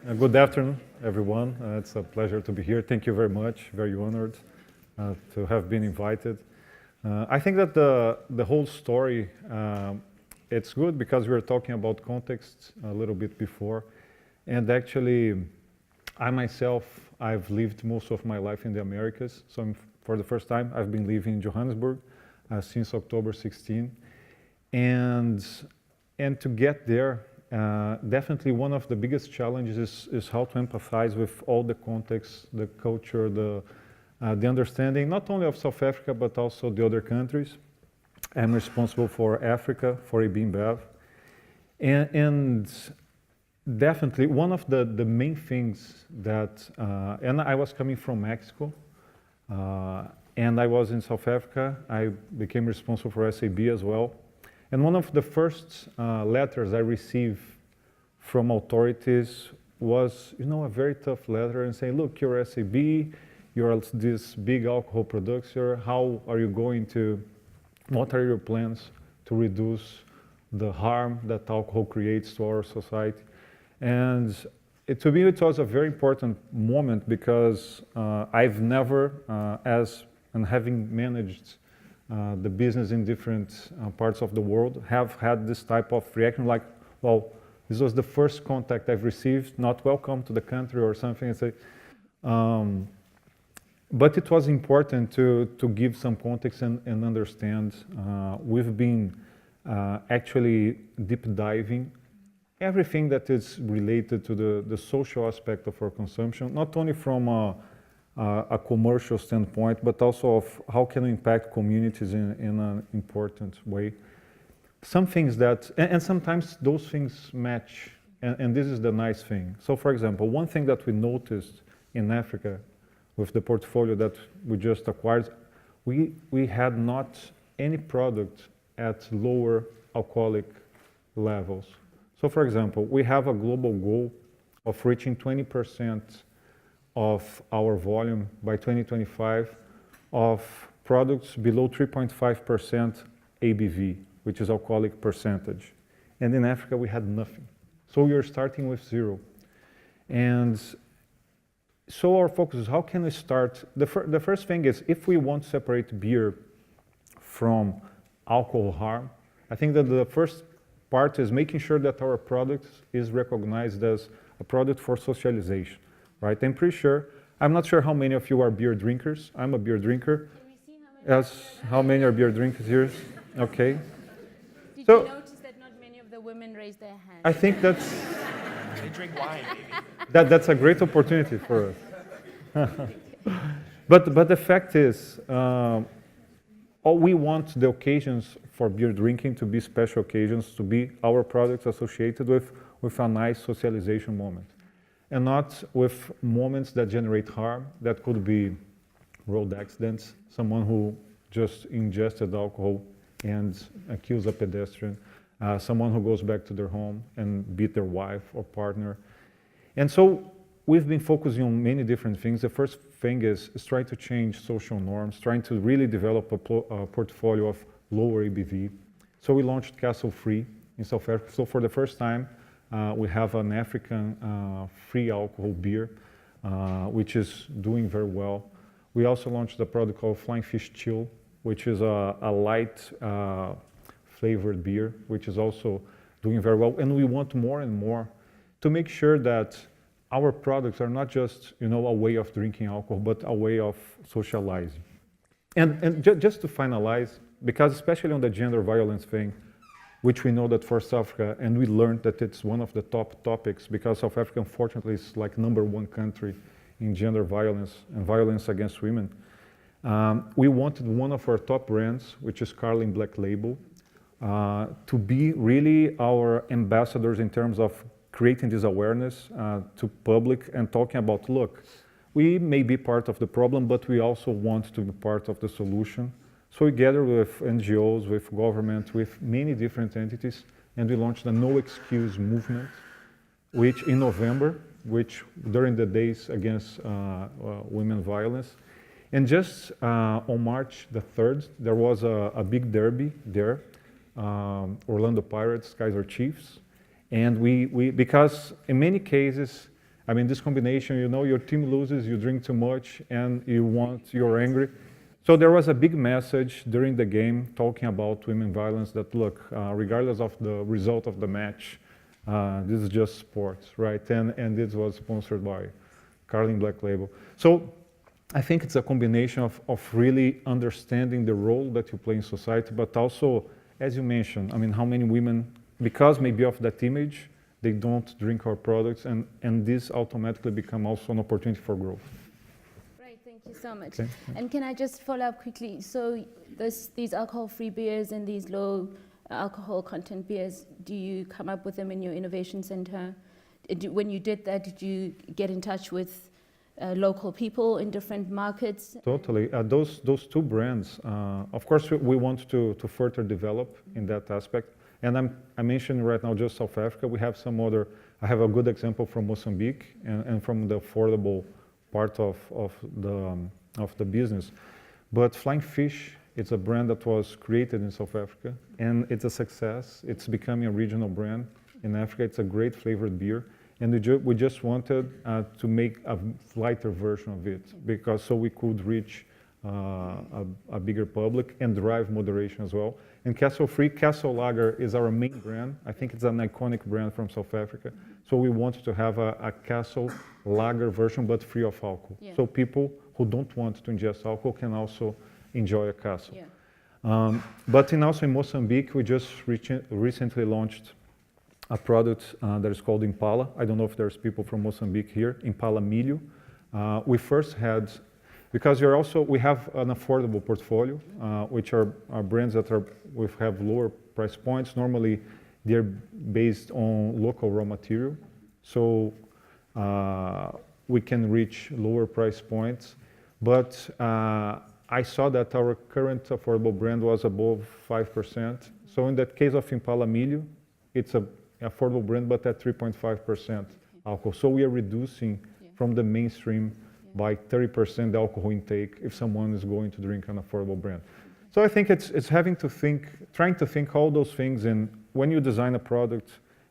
Good afternoon, everyone. It's a pleasure to be here. Thank you very much. Very honored to have been invited. I think that the whole story, it's good because we were talking about context a little bit before. And actually, I myself, I've lived most of my life in the Americas. So for the first time, I've been living in Johannesburg since October 16. And to get there, definitely one of the biggest challenges is how to empathize with all the context, the culture, the understanding, not only of South Africa, but also the other countries. I'm responsible for Africa, for ABInBev. And definitely one of the main things that, and I was coming from Mexico, and I was in South Africa. I became responsible for SAB as well. And one of the first letters I received from authorities was, a very tough letter and saying, look, you're SAB, you're this big alcohol producer, how are you going to, what are your plans to reduce the harm that alcohol creates to our society? And to me, it was a very important moment because I've never, having managed the business in different parts of the world, have had this type of reaction like, well, this was the first contact I've received, not welcome to the country or something. But it was important to give some context and understand. We've been actually deep diving everything that is related to the social aspect of our consumption, not only from a commercial standpoint, but also of how can we impact communities in an important way. Some things that, and sometimes those things match, and this is the nice thing. So for example, one thing that we noticed in Africa with the portfolio that we just acquired, we had not any product at lower alcoholic levels. So for example, we have a global goal of reaching 20% of our volume by 2025 of products below 3.5% ABV, which is alcoholic percentage. And in Africa, we had nothing. So we are starting with zero. And so our focus is how can we start? The first thing is if we want to separate beer from alcohol harm, I think that the first part is making sure that our product is recognized as a product for socialization. Right, I'm pretty sure. I'm not sure how many of you are beer drinkers. I'm a beer drinker. Can we see how many? How many are beer drinkers here? Okay. Did you notice that not many of the women raised their hands? I think that's. They drink wine, maybe. That's a great opportunity for us. But the fact is, we want the occasions for beer drinking to be special occasions, to be our products associated with a nice socialization moment. And not with moments that generate harm. That could be road accidents, someone who just ingested alcohol and kills a pedestrian, someone who goes back to their home and beat their wife or partner. And so we've been focusing on many different things. The first thing is trying to change social norms, trying to really develop a portfolio of lower ABV. So we launched Castle Free in South Africa. So for the first time, we have an African free alcohol beer, which is doing very well. We also launched a product called Flying Fish Chill, which is a light flavored beer, which is also doing very well. And we want more and more to make sure that our products are not just a way of drinking alcohol, but a way of socializing. And just to finalize, because especially on the gender violence thing, which we know that for South Africa, and we learned that it's one of the top topics because South Africa, unfortunately, is like #1 country in gender violence and violence against women. We wanted one of our top brands, which is Carling Black Label, to be really our ambassadors in terms of creating this awareness to public and talking about, look, we may be part of the problem, but we also want to be part of the solution. So we gathered with NGOs, with government, with many different entities, and we launched the No Excuse movement, which in November, which during the days against women violence. And just on March the 3rd, there was a big derby there, Orlando Pirates, Kaiser Chiefs. And we because in many cases, I mean, this combination, you know, your team loses, you drink too much, and you're angry. So there was a big message during the game talking about women violence that, look, regardless of the result of the match, this is just sports, right? And this was sponsored by Carling Black Label. So I think it's a combination of really understanding the role that you play in society, but also, as you mentioned, I mean, how many women, because maybe of that image, they don't drink our products, and this automatically become also an opportunity for growth. Right, thank you so much. Okay. And can I just follow up quickly? So these alcohol-free beers and these low alcohol content beers, do you come up with them in your innovation center? When you did that, did you get in touch with local people in different markets? Totally. Those two brands, of course, we want to further develop in that aspect. And I mentioned right now just South Africa. We have some other, I have a good example from Mozambique and from the affordable part of the business. But Flying Fish, it's a brand that was created in South Africa, and it's a success. It's becoming a regional brand in Africa. It's a great flavored beer. And we just wanted to make a lighter version of it, because so we could reach a bigger public and drive moderation as well. And Castle Lager is our main brand. I think it's an iconic brand from South Africa. So we wanted to have a Castle Lager version, but free of alcohol. Yeah. So people who don't want to ingest alcohol can also enjoy a Castle. Yeah. But also in Mozambique, we just recently launched a product that is called Impala. I don't know if there's people from Mozambique here. Impala Milho. We first had, because we have an affordable portfolio, which are brands that have lower price points. Normally, they're based on local raw material, so we can reach lower price points. But I saw that our current affordable brand was above 5%. So in that case of Impala Milho, it's an affordable brand, but at 3.5% alcohol. So we are reducing from the mainstream by 30% the alcohol intake if someone is going to drink an affordable brand. So I think it's trying to think all those things, and when you design a product,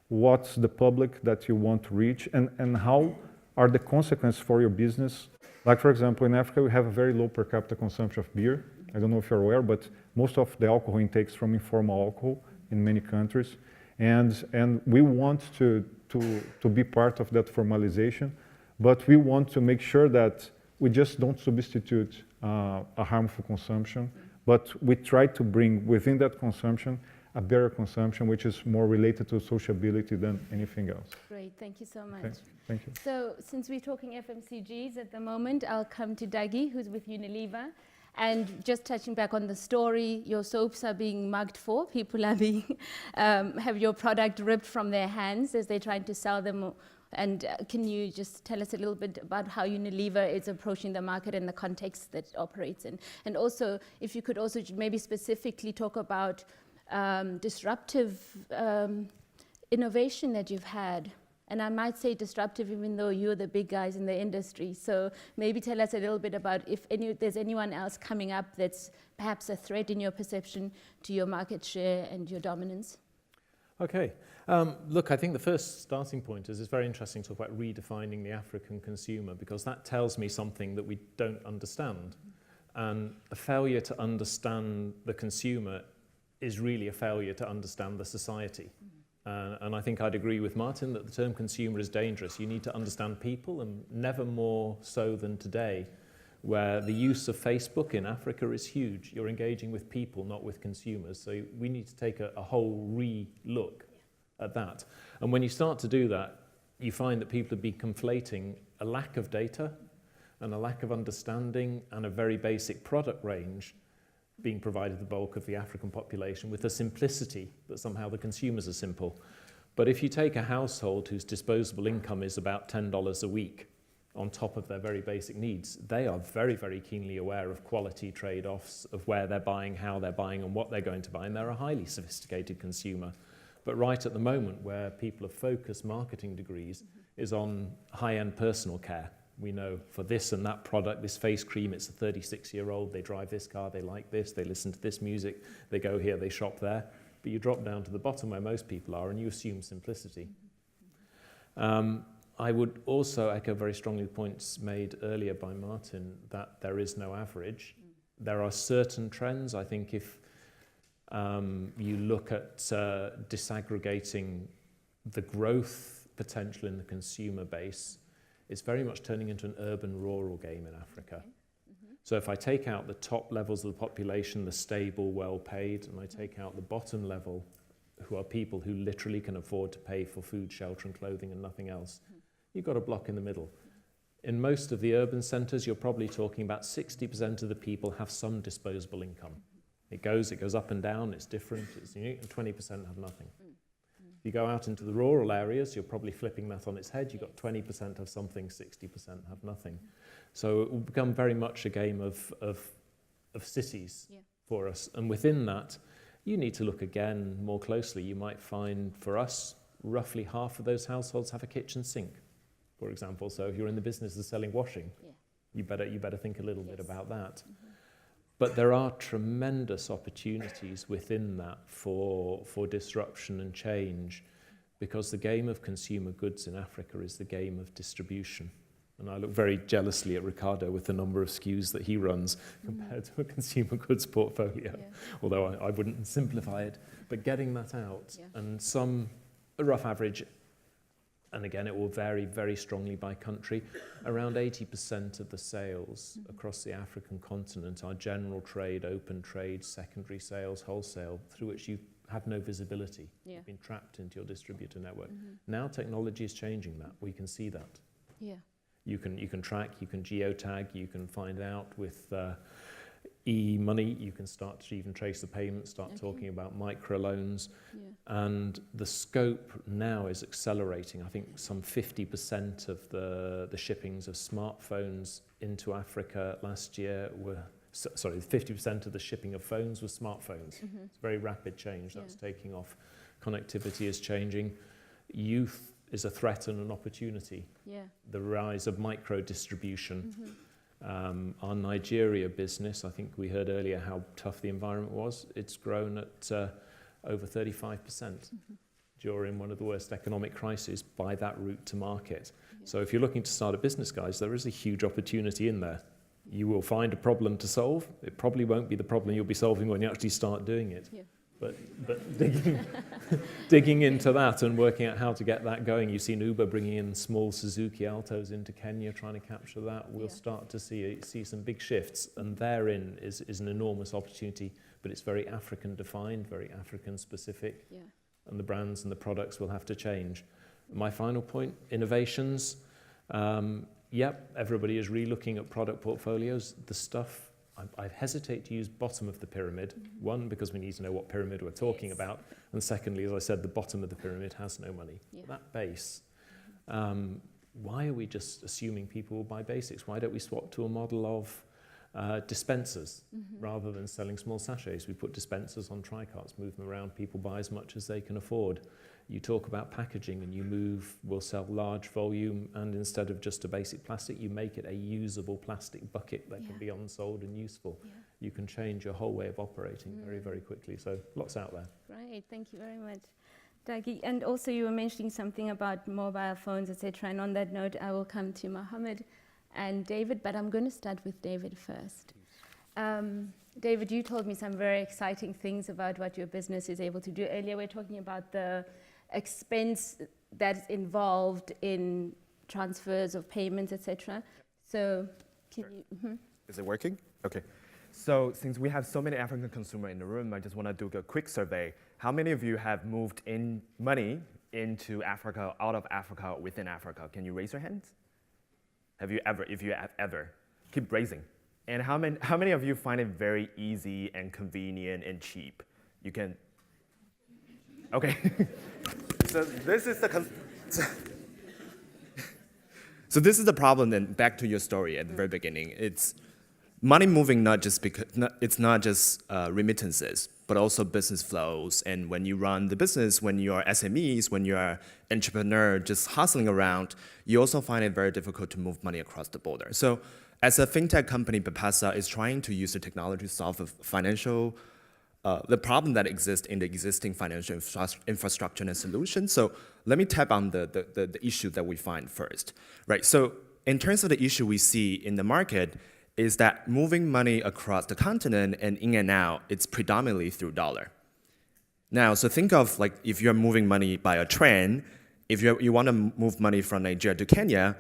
what's the public that you want to reach, and how are the consequences for your business. Like, for example, in Africa, we have a very low per capita consumption of beer. I don't know if you're aware, but most of the alcohol intakes from informal alcohol in many countries. And we want to be part of that formalization, but we want to make sure that we just don't substitute a harmful consumption, but we try to bring within that consumption a better consumption, which is more related to sociability than anything else. Great, thank you so much. Okay, thank you. So since we're talking FMCGs at the moment, I'll come to Dougie, who's with Unilever. And just touching back on the story, your soaps are being mugged for. People are being, have your product ripped from their hands as they're trying to sell them. And can you just tell us a little bit about how Unilever is approaching the market and the context that it operates in? And also, if you could also maybe specifically talk about disruptive innovation that you've had. And I might say disruptive even though you're the big guys in the industry. So maybe tell us a little bit about if there's anyone else coming up that's perhaps a threat in your perception to your market share and your dominance. Okay. Look, I think the first starting point is it's very interesting to talk about redefining the African consumer, because that tells me something that we don't understand. And a failure to understand the consumer is really a failure to understand the society. And I think I'd agree with Martin that the term consumer is dangerous. You need to understand people, and never more so than today, where the use of Facebook in Africa is huge. You're engaging with people, not with consumers. So we need to take a whole re-look at that. And when you start to do that, you find that people have been conflating a lack of data and a lack of understanding and a very basic product range being provided the bulk of the African population with a simplicity that somehow the consumers are simple. But if you take a household whose disposable income is about $10 a week on top of their very basic needs, they are very, very keenly aware of quality trade-offs, of where they're buying, how they're buying, and what they're going to buy, and they're a highly sophisticated consumer. But right at the moment, where people have focused marketing degrees is on high-end personal care. We know for this and that product, this face cream, it's a 36-year-old, they drive this car, they like this, they listen to this music, they go here, they shop there. But you drop down to the bottom where most people are and you assume simplicity. I would also echo very strongly points made earlier by Martin that there is no average. There are certain trends. I think if you look at disaggregating the growth potential in the consumer base, it's very much turning into an urban-rural game in Africa. Okay. So if I take out the top levels of the population, the stable, well-paid, and I take out the bottom level, who are people who literally can afford to pay for food, shelter and clothing and nothing else, you've got a block in the middle. In most of the urban centres, you're probably talking about 60% of the people have some disposable income. It goes up and down, it's different, it's unique, and 20% have nothing. If you go out into the rural areas, you're probably flipping that on its head. You've got 20% have something, 60% have nothing. So it will become very much a game of cities for us. And within that, you need to look again more closely. You might find, for us, roughly half of those households have a kitchen sink, for example. So if you're in the business of selling washing, you better think a little bit about that. But there are tremendous opportunities within that for disruption and change, because the game of consumer goods in Africa is the game of distribution. And I look very jealously at Ricardo with the number of SKUs that he runs compared to a consumer goods portfolio, although I wouldn't simplify it. But getting that out, and a rough average, and again, it will vary very strongly by country. Around 80% of the sales across the African continent are general trade, open trade, secondary sales, wholesale, through which you have no visibility. You've been trapped into your distributor network. Now technology is changing that. We can see that. You can track, you can geotag, you can find out with e-money, you can start to even trace the payments, start talking about microloans. And the scope now is accelerating. I think some 50% of the shippings of smartphones into Africa last year were, 50% of the shipping of phones were smartphones. It's a very rapid change. That's taking off. Connectivity is changing. Youth is a threat and an opportunity. The rise of micro distribution. Our Nigeria business, I think we heard earlier how tough the environment was. It's grown at over 35% during one of the worst economic crises by that route to market. So if you're looking to start a business, guys, there is a huge opportunity in there. You will find a problem to solve. It probably won't be the problem you'll be solving when you actually start doing it. But digging into that and working out how to get that going. You've seen Uber bringing in small Suzuki Altos into Kenya, trying to capture that. We'll start to see some big shifts, and therein is an enormous opportunity, but it's very African defined, very African specific, and the brands and the products will have to change. My final point, innovations. Everybody is re-looking at product portfolios. The stuff, I hesitate to use bottom of the pyramid. One, because we need to know what pyramid we're talking about. And secondly, as I said, the bottom of the pyramid has no money. That base, why are we just assuming people will buy basics? Why don't we swap to a model of dispensers rather than selling small sachets? We put dispensers on tri-carts, move them around, people buy as much as they can afford. You talk about packaging and we'll sell large volume, and instead of just a basic plastic, you make it a usable plastic bucket that can be unsold and useful. You can change your whole way of operating very, very quickly. So lots out there. Right, thank you very much, Dougie. And also you were mentioning something about mobile phones, etc. And on that note, I will come to Mohamed and David, but I'm going to start with David first. David, you told me some very exciting things about what your business is able to do. Earlier, we were talking about the expense that's involved in transfers of payments, etc. So, can you? Is it working? Okay. So since we have so many African consumers in the room, I just want to do a quick survey. How many of you have moved in money into Africa, out of Africa, within Africa? Can you raise your hands? Have you ever? If you have ever, keep raising. And how many of you find it very easy and convenient and cheap? You can. Okay. So this is the problem. Then back to your story at the very beginning. It's money moving it's not just remittances, but also business flows. And when you run the business, when you are SMEs, when you are entrepreneur, just hustling around, you also find it very difficult to move money across the border. So as a fintech company, Bitpesa is trying to use the technology to solve a financial the problem that exists in the existing financial infrastructure and solution. So let me tap on the issue that we find first, right? So in terms of the issue we see in the market is that moving money across the continent and in and out, it's predominantly through dollar. Now, so think of like if you're moving money by a train, if you want to move money from Nigeria to Kenya,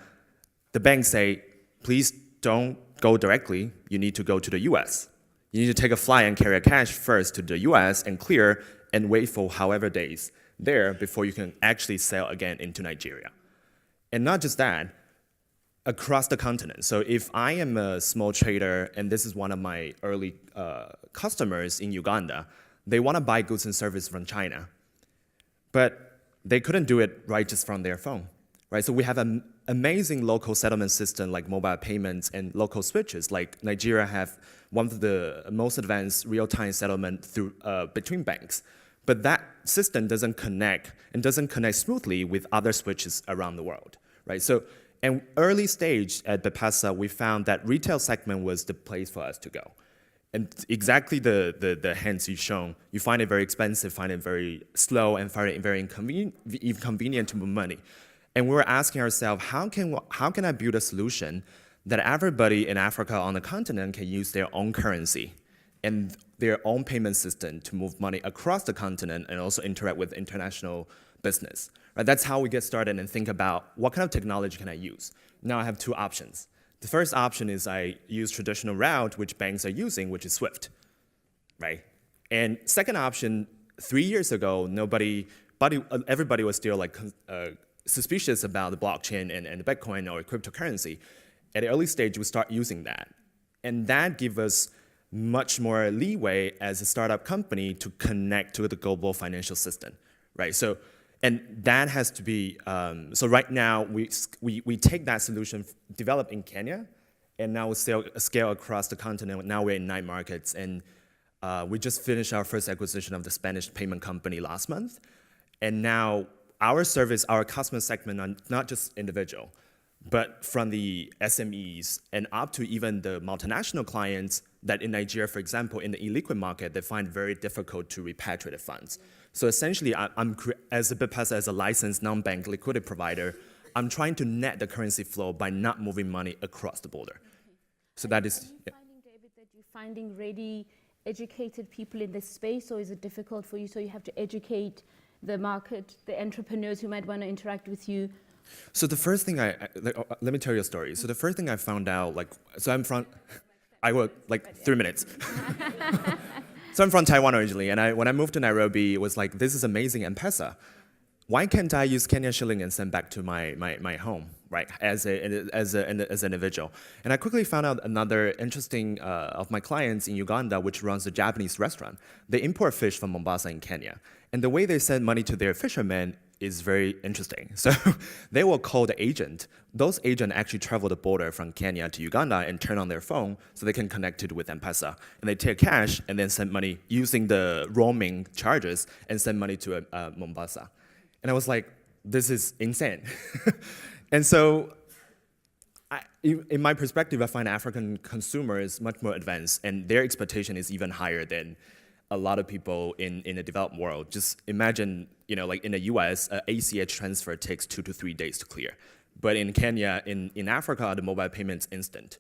the banks say, please don't go directly, you need to go to the US. You need to take a flight and carry a cash first to the US and clear and wait for however days there before you can actually sell again into Nigeria. And not just that, across the continent. So if I am a small trader and this is one of my early customers in Uganda, they want to buy goods and services from China, but they couldn't do it right just from their phone, right? So we have an amazing local settlement system like mobile payments and local switches. Like Nigeria have one of the most advanced real-time settlement through between banks, but that system doesn't connect and doesn't connect smoothly with other switches around the world, right? So, and early stage at Bitpesa, we found that retail segment was the place for us to go. And exactly the hints you've shown, you find it very expensive, find it very slow, and find it very inconvenient to move money. And we were asking ourselves, how can I build a solution that everybody in Africa on the continent can use their own currency and their own payment system to move money across the continent and also interact with international business? Right? That's how we get started and think about what kind of technology can I use. Now I have two options. The first option is I use traditional route, which banks are using, which is SWIFT, right? And second option, 3 years ago, everybody was still like suspicious about the blockchain and the Bitcoin or cryptocurrency. At the early stage, we start using that. And that gives us much more leeway as a startup company to connect to the global financial system, right? So, and that has to be, so right now, we take that solution developed in Kenya, and now we scale across the continent. Now we're in 9 markets, and we just finished our first acquisition of the Spanish payment company last month. And now our service, our customer segment are not just individual, but from the SMEs and up to even the multinational clients that in Nigeria, for example, in the illiquid market, they find it very difficult to repatriate the funds. So essentially, as a Bitpesa, as a licensed non-bank liquidity provider, I'm trying to net the currency flow by not moving money across the border. Okay. So that is. Are you finding, David, that you're finding ready, educated people in this space, or is it difficult for you? So you have to educate the market, the entrepreneurs who might want to interact with you. So the first thing let me tell you a story. So the first thing I found out, I work like 3 minutes. So I'm from Taiwan originally, and when I moved to Nairobi, it was like, this is amazing M-Pesa. Why can't I use Kenya shilling and send back to my home, right, as an individual? And I quickly found out another interesting of my clients in Uganda, which runs a Japanese restaurant. They import fish from Mombasa in Kenya. And the way they send money to their fishermen is very interesting. So they will call the agent. Those agents actually travel the border from Kenya to Uganda and turn on their phone so they can connect it with M-Pesa. And they take cash and then send money using the roaming charges and send money to Mombasa. And I was like, this is insane. And so in my perspective, I find African consumers much more advanced, and their expectation is even higher than a lot of people in the developed world. Just imagine, like in the US, ACH transfer takes 2 to 3 days to clear. But in Kenya, in Africa, the mobile payment's instant,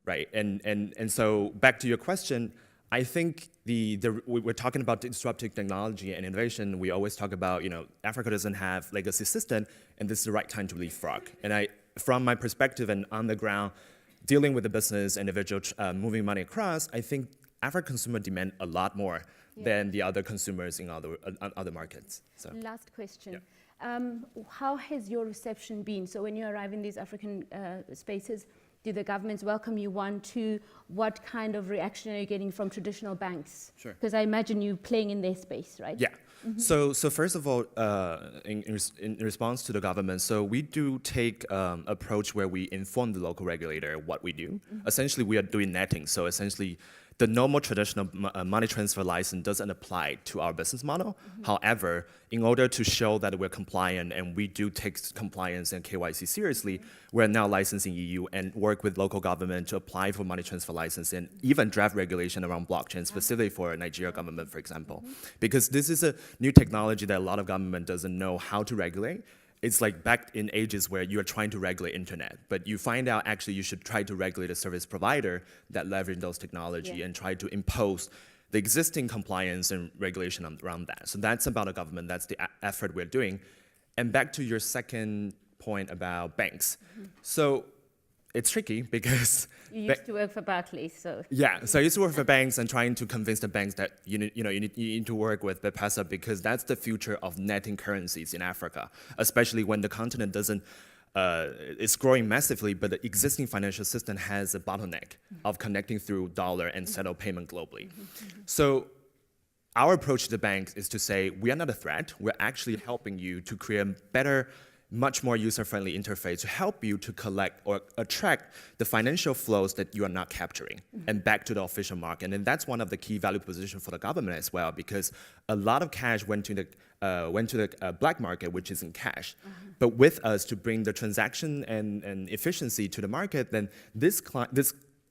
right? And so back to your question, I think we're talking about disruptive technology and innovation. We always talk about, Africa doesn't have legacy system, and this is the right time to leapfrog. And from my perspective and on the ground, dealing with the business, individual, moving money across, I think African consumer demand a lot more than the other consumers in other markets. So. Last question. How has your reception been? So when you arrive in these African spaces, do the governments welcome you? 1, 2, what kind of reaction are you getting from traditional banks? Sure. Because I imagine you playing in their space, right? Yeah. Mm-hmm. So first of all, in response to the government, so we do take approach where we inform the local regulator what we do. Mm-hmm. Essentially, we are doing netting. So essentially, the normal traditional money transfer license doesn't apply to our business model. However, in order to show that we're compliant and we do take compliance and KYC seriously, we're now licensed in EU and work with local government to apply for money transfer license and even draft regulation around blockchain, specifically for Nigeria government, for example. Because this is a new technology that a lot of government doesn't know how to regulate. It's like back in ages where you are trying to regulate internet, but you find out actually you should try to regulate a service provider that leverage those technology and try to impose the existing compliance and regulation around that. So that's about a government, that's the effort we're doing. And back to your second point about banks. So it's tricky because You used to work for Barclays, so. yeah, so I used to work for banks and trying to convince the banks that you need to work with Bitpesa because that's the future of netting currencies in Africa, especially when the continent doesn't, it's growing massively, but the existing financial system has a bottleneck of connecting through dollar and settle payment globally. So our approach to the banks is to say, we are not a threat, we're actually helping you to create a better, much more user-friendly interface to help you to collect or attract the financial flows that you are not capturing and back to the official market. And that's one of the key value position for the government as well, because a lot of cash went to the black market, which is in cash. But with us to bring the transaction and efficiency to the market, then this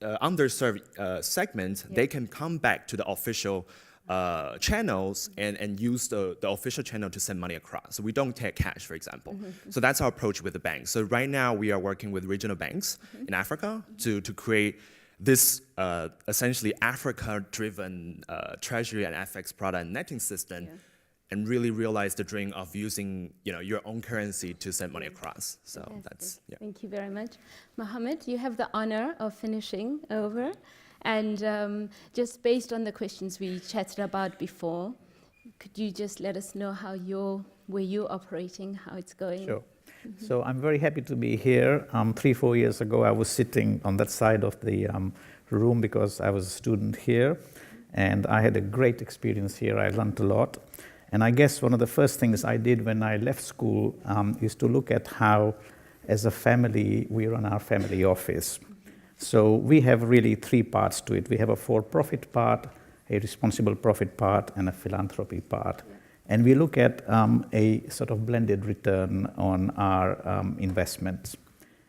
underserved segment, they can come back to the official channels and use the official channel to send money across. So we don't take cash, for example. So that's our approach with the banks. So right now we are working with regional banks in Africa to create this essentially Africa-driven treasury and FX product netting system and really realize the dream of using your own currency to send money across. So that's, Thank you very much. Mohamed, you have the honor of finishing over. And just based on the questions we chatted about before, could you just let us know where you're operating, how it's going? Sure. So I'm very happy to be here. 3-4 years ago, I was sitting on that side of the room because I was a student here, and I had a great experience here. I learned a lot. And I guess one of the first things I did when I left school is to look at how, as a family, we run our family office. So we have really 3 parts to it. We have a for-profit part, a responsible profit part, and a philanthropy part. And we look at a sort of blended return on our investments.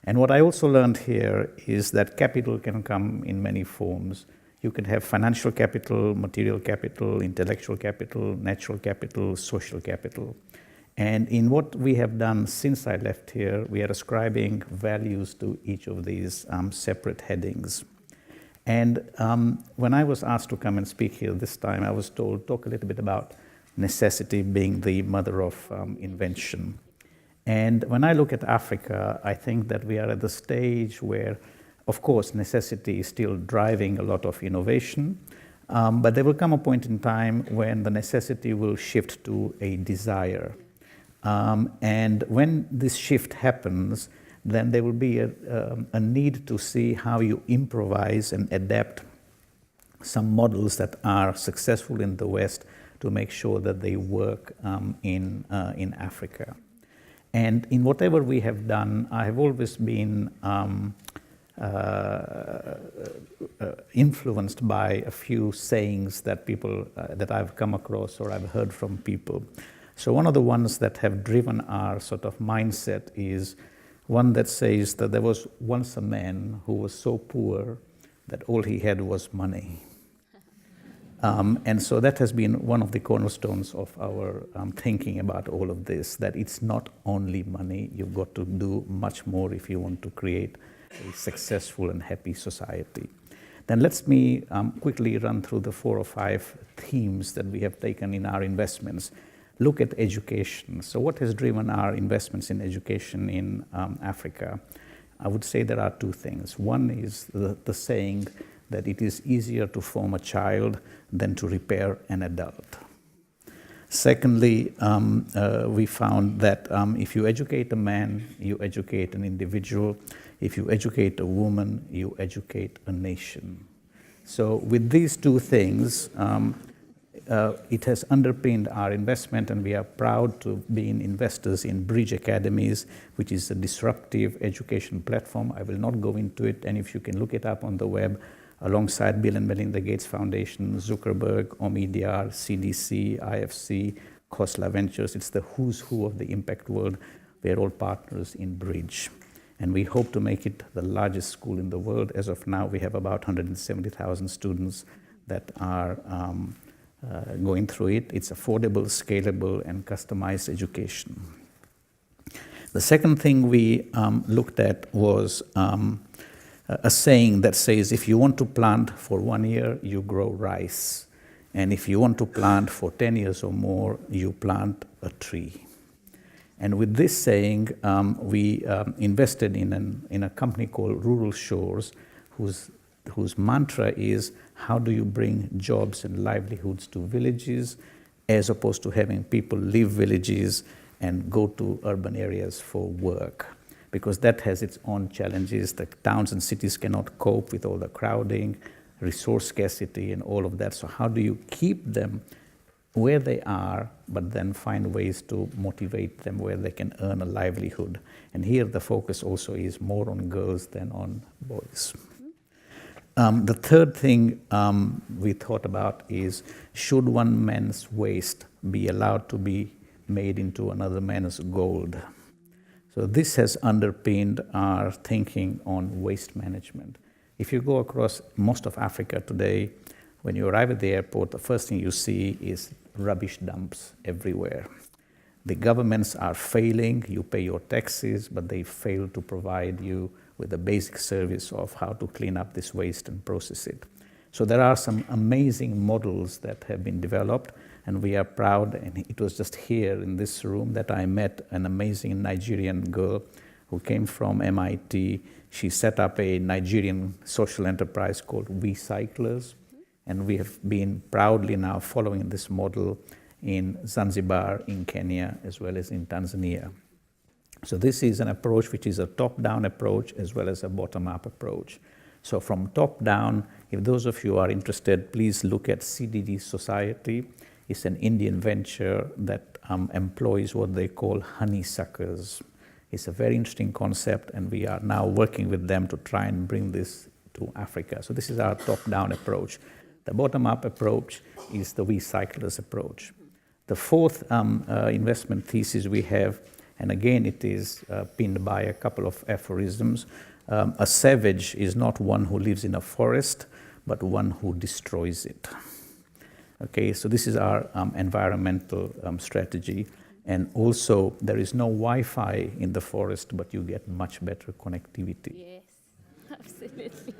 And what I also learned here is that capital can come in many forms. You can have financial capital, material capital, intellectual capital, natural capital, social capital. And in what we have done since I left here, we are ascribing values to each of these separate headings. And when I was asked to come and speak here this time, I was told, talk a little bit about necessity being the mother of invention. And when I look at Africa, I think that we are at the stage where, of course, necessity is still driving a lot of innovation. But there will come a point in time when the necessity will shift to a desire. And when this shift happens, then there will be a need to see how you improvise and adapt some models that are successful in the West to make sure that they work in Africa. And in whatever we have done, I have always been influenced by a few sayings that that I've come across or I've heard from people. So one of the ones that have driven our sort of mindset is one that says that there was once a man who was so poor that all he had was money. And so that has been one of the cornerstones of our thinking about all of this, that it's not only money, you've got to do much more if you want to create a successful and happy society. Then let me quickly run through the 4 or 5 themes that we have taken in our investments. Look at education. So what has driven our investments in education in Africa? I would say there are 2 things. One is the saying that it is easier to form a child than to repair an adult. Secondly, we found that if you educate a man, you educate an individual. If you educate a woman, you educate a nation. So with these 2 things, it has underpinned our investment, and we are proud to be investors in Bridge Academies, which is a disruptive education platform. I will not go into it, and if you can look it up on the web, alongside Bill and Melinda Gates Foundation, Zuckerberg, Omidyar, CDC, IFC, Khosla Ventures. It's the who's who of the impact world. We're all partners in Bridge. And we hope to make it the largest school in the world. As of now, we have about 170,000 students that are going through it. It's affordable, scalable, and customized education. The second thing we looked at was a saying that says, if you want to plant for 1 year, you grow rice. And if you want to plant for 10 years or more, you plant a tree. And with this saying, we invested in a company called Rural Shores, whose mantra is, how do you bring jobs and livelihoods to villages, as opposed to having people leave villages and go to urban areas for work? Because that has its own challenges. The towns and cities cannot cope with all the crowding, resource scarcity, and all of that. So how do you keep them where they are, but then find ways to motivate them where they can earn a livelihood? And here the focus also is more on girls than on boys. The third thing we thought about is, should one man's waste be allowed to be made into another man's gold? So this has underpinned our thinking on waste management. If you go across most of Africa today, when you arrive at the airport, the first thing you see is rubbish dumps everywhere. The governments are failing. You pay your taxes, but they fail to provide you with the basic service of how to clean up this waste and process it. So there are some amazing models that have been developed, and we are proud. And it was just here in this room that I met an amazing Nigerian girl who came from MIT. She set up a Nigerian social enterprise called We Cyclers, and we have been proudly now following this model in Zanzibar, in Kenya, as well as in Tanzania. So this is an approach which is a top-down approach as well as a bottom-up approach. So from top-down, if those of you are interested, please look at CDD Society. It's an Indian venture that employs what they call honeysuckers. It's a very interesting concept, and we are now working with them to try and bring this to Africa. So this is our top-down approach. The bottom-up approach is the We Cyclers approach. The fourth investment thesis we have, and again it is pinned by a couple of aphorisms, a savage is not one who lives in a forest, but one who destroys it. Okay, so this is our environmental strategy. And also, there is no Wi-Fi in the forest, but you get much better connectivity. Yes, absolutely.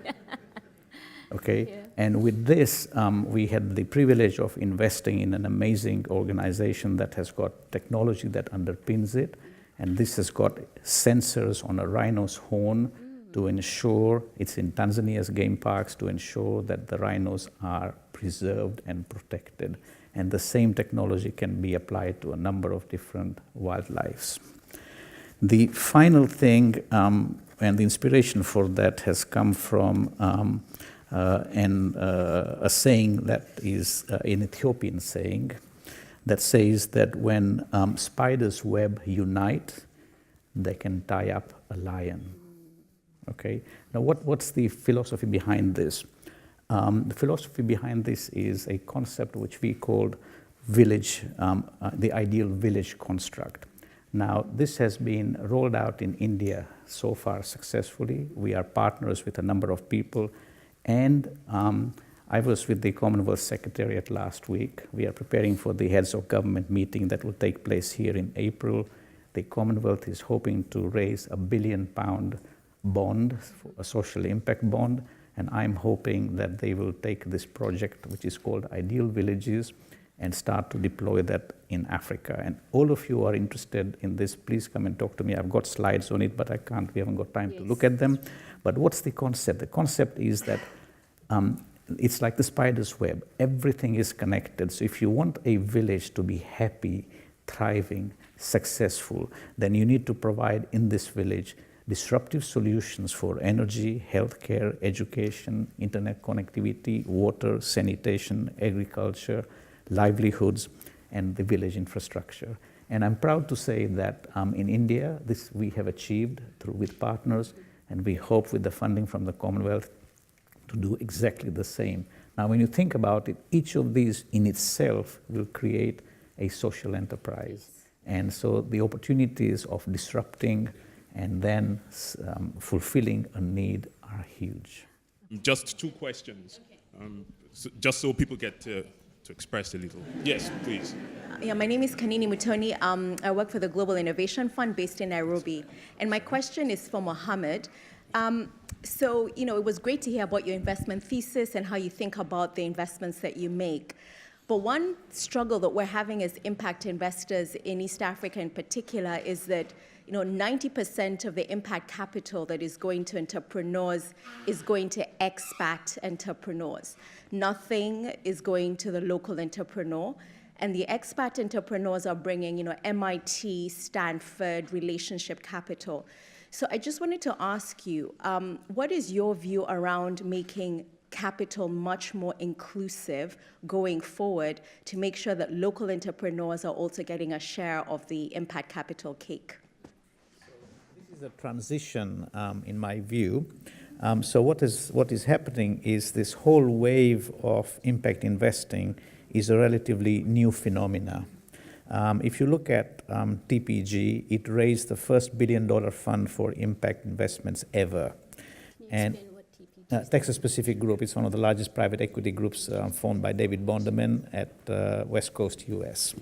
Okay, Yeah. and with this, we had the privilege of investing in an amazing organization that has got technology that underpins it, and this has got sensors on a rhino's horn to ensure, it's in Tanzania's game parks, to ensure that the rhinos are preserved and protected. And the same technology can be applied to a number of different wildlife. The final thing, and the inspiration for that has come from a saying that is an Ethiopian saying that says that when spiders' web unite, they can tie up a lion. Okay. Now, what's the philosophy behind this? The philosophy behind this is a concept which we called village, the ideal village construct. Now, this has been rolled out in India so far successfully. We are partners with a number of people, and I was with the Commonwealth Secretariat last week. We are preparing for the heads of government meeting that will take place here in April. The Commonwealth is hoping to raise £1 billion bond, a social impact bond, and I'm hoping that they will take this project, which is called Ideal Villages, and start to deploy that in Africa. And all of you are interested in this, please come and talk to me. I've got slides on it, but we haven't got time to look at them. But what's the concept? The concept is that it's like the spider's web. Everything is connected. So if you want a village to be happy, thriving, successful, then you need to provide in this village disruptive solutions for energy, healthcare, education, internet connectivity, water, sanitation, agriculture, livelihoods, and the village infrastructure. And I'm proud to say that in India, this we have achieved with partners, and we hope with the funding from the Commonwealth to to do exactly the same. Now, when you think about it, each of these in itself will create a social enterprise. And so the opportunities of disrupting and then fulfilling a need are huge. Just two questions, just so people get to express a little. Yes, please. Yeah, my name is Kanini Mutoni. I work for the Global Innovation Fund based in Nairobi. And my question is for Mohamed. So, it was great to hear about your investment thesis and how you think about the investments that you make. But one struggle that we're having as impact investors in East Africa in particular is that 90% of the impact capital that is going to entrepreneurs is going to expat entrepreneurs. Nothing is going to the local entrepreneur. And the expat entrepreneurs are bringing, MIT, Stanford, relationship capital. So I just wanted to ask you, what is your view around making capital much more inclusive going forward to make sure that local entrepreneurs are also getting a share of the impact capital cake? This is a transition, in my view. So what is happening is this whole wave of impact investing is a relatively new phenomena. If you look at TPG, it raised the first $1 billion fund for impact investments ever. And Texas Pacific Group is one of the largest private equity groups formed by David Bonderman at West Coast, US.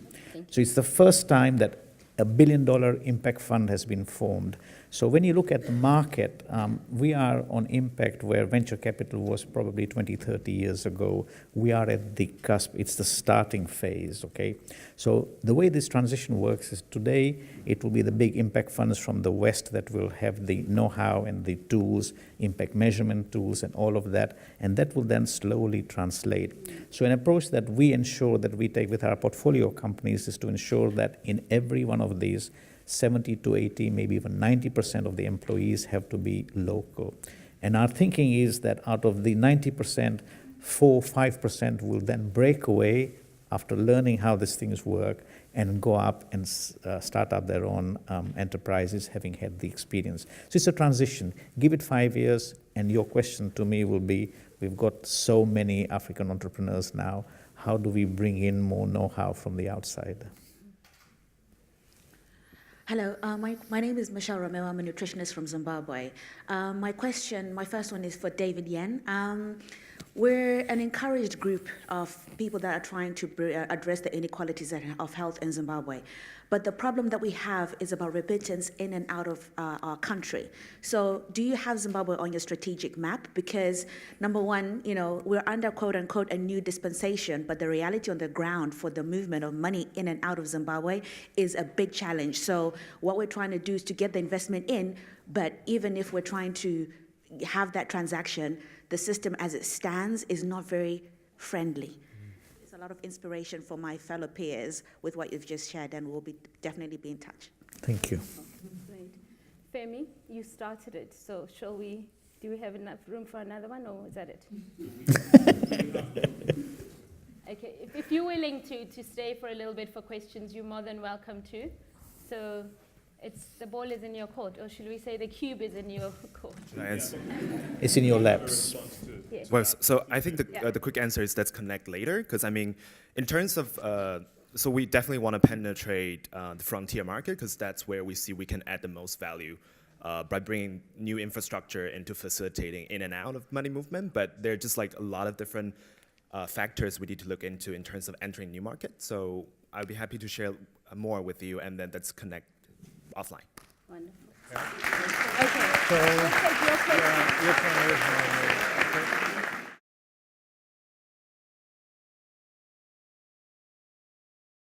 So it's the first time that a $1 billion impact fund has been formed. So when you look at the market, we are on impact where venture capital was probably 20, 30 years ago. We are at the cusp. It's the starting phase, okay? So the way this transition works is today, it will be the big impact funds from the West that will have the know-how and the tools, impact measurement tools and all of that, and that will then slowly translate. So an approach that we ensure that we take with our portfolio companies is to ensure that in every one of these, 70 to 80, maybe even 90% of the employees have to be local. And our thinking is that out of the 90%, 4-5% will then break away after learning how these things work and go up and start up their own enterprises, having had the experience. So it's a transition. Give it 5 years, and your question to me will be, we've got so many African entrepreneurs now, how do we bring in more know-how from the outside? Hello, my name is Michelle Romeo. I'm a nutritionist from Zimbabwe. My first one is for David Yen. We're an encouraged group of people that are trying to address the inequalities of health in Zimbabwe. But the problem that we have is about remittance in and out of our country. So do you have Zimbabwe on your strategic map? Because number one, we're under quote unquote a new dispensation, but the reality on the ground for the movement of money in and out of Zimbabwe is a big challenge. So what we're trying to do is to get the investment in, but even if we're trying to have that transaction, the system as it stands is not very friendly. It's a lot of inspiration for my fellow peers with what you've just shared, and we'll definitely be in touch. Thank you. Great. Femi, you started it, so do we have enough room for another one, or is that it? Okay, if you're willing to stay for a little bit for questions, you're more than welcome to. So the ball is in your court, or should we say the cube is in your court? It's in your laps. Yes. Well, so I think the quick answer is let's connect later, because in terms of, so we definitely want to penetrate the frontier market, because that's where we see we can add the most value by bringing new infrastructure into facilitating in and out of money movement. But there are just like a lot of different factors we need to look into in terms of entering new markets. So I'd be happy to share more with you, and then let's connect offline. Wonderful. Yeah. Okay. So, We'll take your question. your turn is